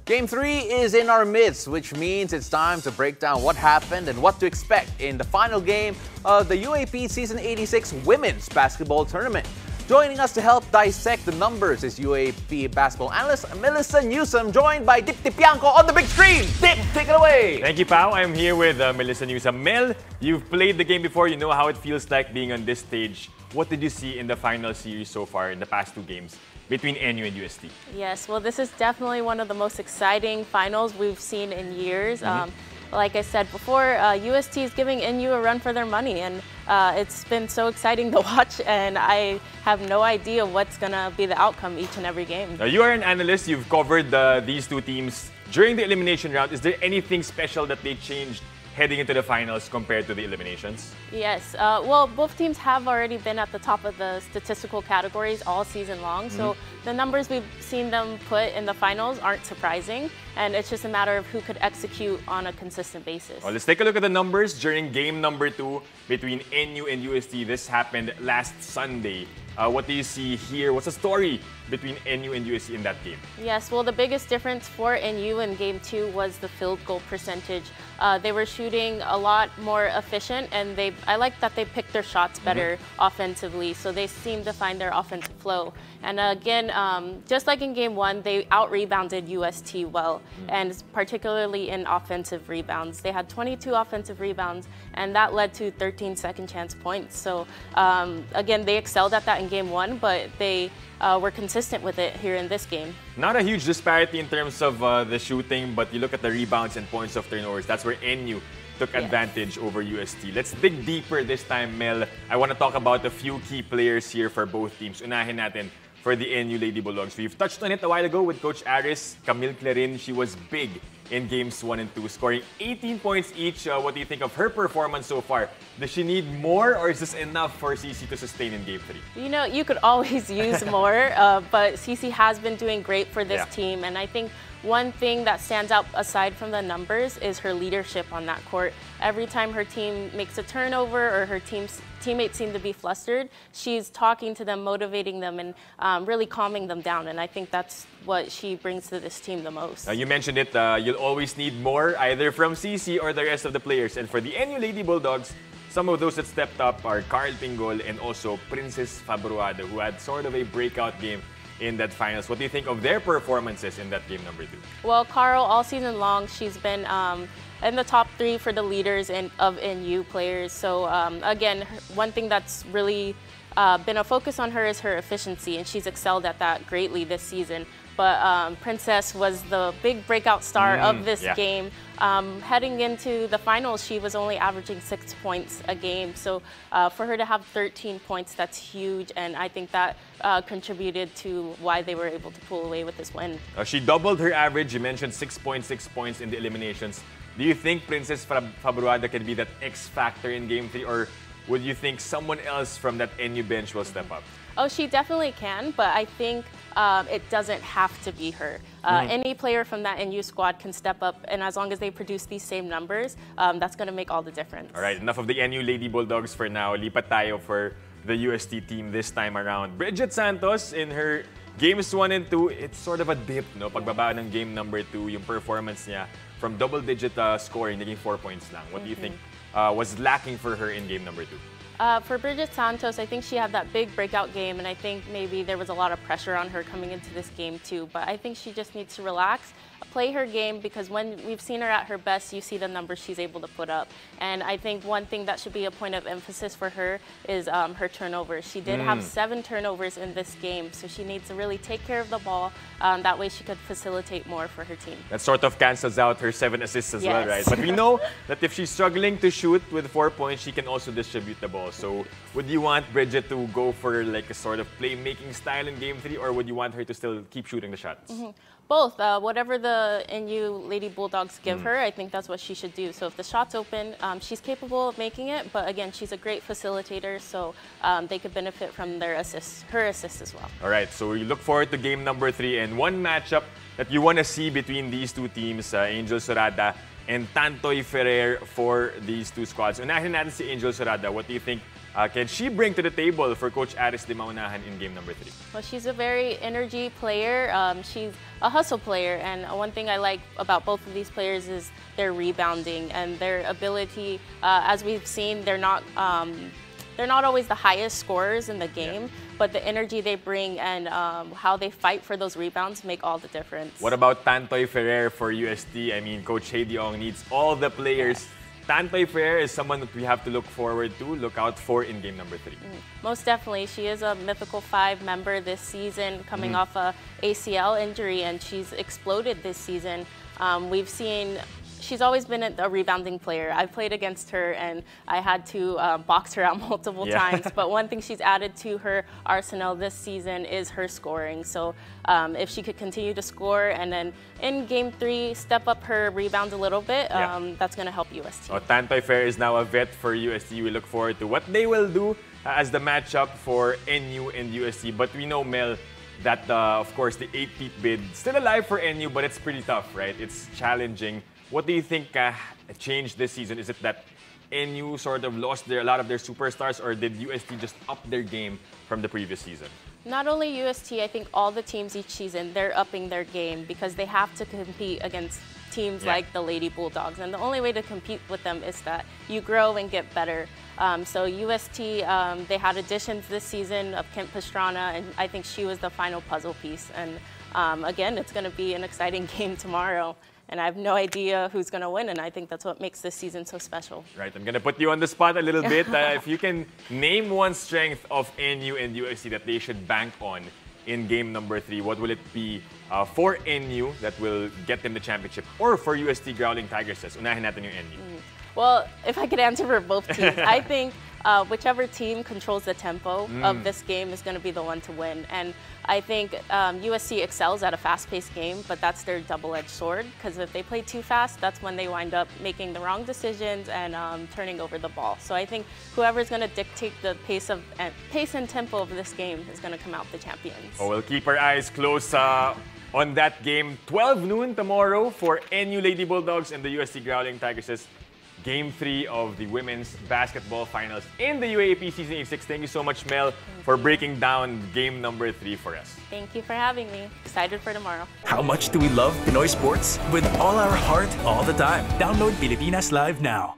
Game 3 is in our midst, which means it's time to break down what happened and what to expect in the final game of the UAAP Season 86 Women's Basketball Tournament. Joining us to help dissect the numbers is UAAP basketball analyst Mela Newsome, joined by Dip Tipianco on the big screen. Dip, take it away! Thank you, Pao. I'm here with Mela Newsome. Mel, you've played the game before. You know how it feels like being on this stage. What did you see in the final series so far in the past two games between NU and UST? Yes, well, this is definitely one of the most exciting finals we've seen in years. Like I said before, UST is giving NU a run for their money, and it's been so exciting to watch, and I have no idea what's going to be the outcome each and every game. You are an analyst. You've covered these two teams during the elimination round. Is there anything special that they changed heading into the finals compared to the eliminations? Yes, well, both teams have already been at the top of the statistical categories all season long, so the numbers we've seen them put in the finals aren't surprising, and it's just a matter of who could execute on a consistent basis. Well, let's take a look at the numbers during game number 2 between NU and UST. This happened last Sunday. What do you see here? What's the story between NU and UST in that game? Yes, well, the biggest difference for NU in Game 2 was the field goal percentage. They were shooting a lot more efficient, and I like that they picked their shots better offensively, so they seemed to find their offensive flow. And again, just like in Game 1, they out-rebounded UST well, and particularly in offensive rebounds. They had 22 offensive rebounds, and that led to 13 second chance points. So again, they excelled at that in Game 1, but they were consistent with it here in this game. Not a huge disparity in terms of the shooting, but you look at the rebounds and points of turnovers. That's where NU took advantage over UST. Let's dig deeper this time, Mel. I want to talk about a few key players here for both teams. Unahin natin for the NU Lady Bulldogs. We've touched on it a while ago with Coach Aris. Camille Clarin, she was big in games 1 and 2, scoring 18 points each. What do you think of her performance so far? Does she need more, or is this enough for CC to sustain in Game 3? You know, you could always use more, but CC has been doing great for this team, and I think one thing that stands out aside from the numbers is her leadership on that court. Every time her team makes a turnover or her teammates seem to be flustered, she's talking to them, motivating them, and really calming them down. And I think that's what she brings to this team the most. You mentioned it, you'll always need more, either from CC or the rest of the players. And for the NU Lady Bulldogs, some of those that stepped up are Carl Pingol and also Princess Fabruado, who had sort of a breakout game in that finals. What do you think of their performances in that game number 2? Well, Carl, all season long, she's been in the top 3 for the leaders of NU players. So again, one thing that's really been a focus on her is her efficiency, and she's excelled at that greatly this season. But Princess was the big breakout star of this game. Heading into the finals, she was only averaging 6 points a game. So for her to have 13 points, that's huge. And I think that contributed to why they were able to pull away with this win. She doubled her average. You mentioned 6.6 points in the eliminations. Do you think Princess Fabruada can be that X factor in Game 3, or would you think someone else from that NU bench will step up? Oh, she definitely can, but I think it doesn't have to be her. Any player from that NU squad can step up, and as long as they produce these same numbers, that's going to make all the difference. All right, enough of the NU Lady Bulldogs for now. Lipat tayo for the UST team this time around. Bridget Santos, in her games 1 and 2, it's sort of a dip, no? Pagbaba ng game number 2, yung performance niya from double-digit scoring, naging 4 points lang. What do you think was lacking for her in game number 2? For Bridget Santos, I think she had that big breakout game, and I think maybe there was a lot of pressure on her coming into this game too. But I think she just needs to relax, play her game, because when we've seen her at her best, you see the numbers she's able to put up. And I think one thing that should be a point of emphasis for her is her turnovers. She did have 7 turnovers in this game, so she needs to really take care of the ball. That way she could facilitate more for her team. That sort of cancels out her 7 assists as well, right? But we know that if she's struggling to shoot with 4 points, she can also distribute the ball. So would you want Bridget to go for like a sort of playmaking style in Game 3, or would you want her to still keep shooting the shots? Both. Whatever the NU Lady Bulldogs give her, I think that's what she should do. So if the shot's open, she's capable of making it. But again, she's a great facilitator, so they could benefit from her assists as well. All right, so we look forward to game number 3, and one matchup that you want to see between these two teams, Angel Sorada and Tantoy Ferrer, for these two squads. Unahin natin si Angel Sorada. What do you think can she bring to the table for Coach Aris de Maunahan in game number 3? Well, she's a very energy player. She's a hustle player, and one thing I like about both of these players is their rebounding and their ability. As we've seen, they're not always the highest scorers in the game, but the energy they bring and how they fight for those rebounds make all the difference. What about Tantoy Ferrer for UST? I mean, Coach Heidi Ong needs all the players. Tantoy Ferrer is someone that we have to look forward to, look out for in game number 3. Most definitely. She is a Mythical 5 member this season, coming off a ACL injury, and she's exploded this season. We've seen she's always been a rebounding player. I've played against her, and I had to box her out multiple times. But one thing she's added to her arsenal this season is her scoring. So if she could continue to score and then in Game 3 step up her rebounds a little bit, that's going to help UST. Tantoy Ferrer is now a vet for UST. We look forward to what they will do as the matchup for NU and UST. But we know, Mel, that of course the 8-peat bid still alive for NU, but it's pretty tough, right? It's challenging. What do you think changed this season? Is it that NU sort of lost a lot of their superstars, or did UST just up their game from the previous season? Not only UST, I think all the teams each season, they're upping their game because they have to compete against teams like the Lady Bulldogs. And the only way to compete with them is that you grow and get better. So UST, they had additions this season of Kent Pastrana, and I think she was the final puzzle piece. And again, it's going to be an exciting game tomorrow. And I have no idea who's going to win, and I think that's what makes this season so special. Right, I'm going to put you on the spot a little bit. If you can name one strength of NU and UST that they should bank on in game number 3, what will it be for NU that will get them the championship, or for UST Growling Tigresses? Unahin natin yung NU. Well, if I could answer for both teams, I think whichever team controls the tempo of this game is going to be the one to win. And I think USC excels at a fast-paced game, but that's their double-edged sword, because if they play too fast, that's when they wind up making the wrong decisions and turning over the ball. So I think whoever's going to dictate the pace and tempo of this game is going to come out the champions. Oh, we'll keep our eyes close on that game. 12 noon tomorrow for NU Lady Bulldogs and the UST Growling Tigresses. Game 3 of the women's basketball finals in the UAAP Season 86. Thank you so much, Mel, for breaking down game number 3 for us. Thank you for having me. Excited for tomorrow. How much do we love Pinoy sports? With all our heart, all the time. Download Pilipinas Live now.